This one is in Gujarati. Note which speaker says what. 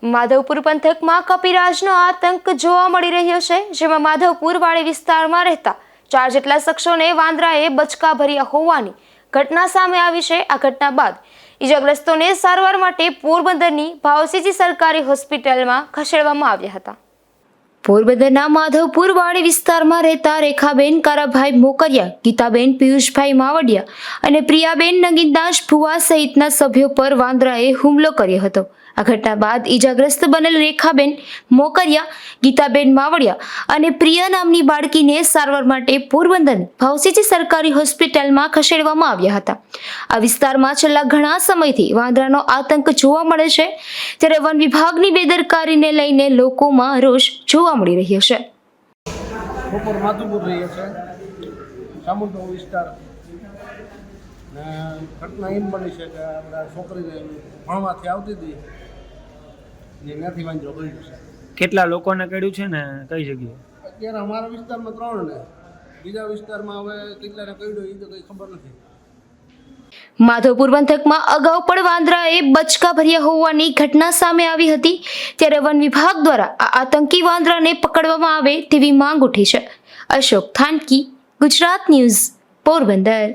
Speaker 1: માધવપુર પંથકમાં કપિરાજનો આતંક જોવા મળી રહ્યો છે, જેમાં માધવપુર વાડી વિસ્તારમાં રહેતા 4 જેટલા શખ્સોને વાંદરાએ બચકા ભર્યા હોવાની ઘટના સામે આવી છે। આ ઘટના બાદ ઈજાગ્રસ્તોને સારવાર માટે પોરબંદરની ભાવસીજી સરકારી હોસ્પિટલમાં ખસેડવામાં આવ્યા હતા। પોરબંદરના માધવપુર વાડી વિસ્તારમાં રહેતા રેખાબેન કારાભાઈ મોકરિયા, ગીતાબેન પિયુષભાઈ માવડિયા અને પ્રિયાબેન નગીનદાસ ભુવા સહિતના સભ્યો પર વાંદરાએ હુમલો કર્યો હતો। આ ઘટના બાદ ઈજાગ્રસ્ત બનેલ રેખાબેન મોકરિયા, ગીતાબેન માવડિયા અને પ્રિયા નામની બાળકીને સારવાર માટે પોરબંદરની ભાવસીજી સરકારી હોસ્પિટલમાં ખસેડવામાં આવ્યા હતા। આ વિસ્તારમાં છેલ્લા ઘણા સમયથી વાંદરાનો આતંક જોવા મળે છે, ત્યારે વન વિભાગની બેદરકારીને લઈને લોકોમાં રોષ જોવા મળી રહ્યો છે।
Speaker 2: બપોર માધવપુર રહીએ છે સામુદ્ર વિસ્તાર ને ઘટના એમ બની છે કે આપણા છોકરીને ભણવાથી આવતી હતી ને ત્યાંથી વાંદરો કર્યો છે।
Speaker 3: કેટલા લોકોને કર્યું છે ને કઈ જગ્યાએ?
Speaker 2: અત્યારે અમારા વિસ્તારમાં 3 ને બીજા વિસ્તારમાં હવે કેટલાને કર્યો એ તો કંઈ ખબર નથી।
Speaker 1: માધવપુર પંથકમાં અગાઉ પણ વાંદરાએ બચકા ભર્યા હોવાની ઘટના સામે આવી હતી, ત્યારે વન વિભાગ દ્વારા આ આતંકી વાંદરાને પકડવામાં આવે તેવી માંગ ઉઠી છે। અશોક થાનકી, ગુજરાત ન્યૂઝ, પોરબંદર।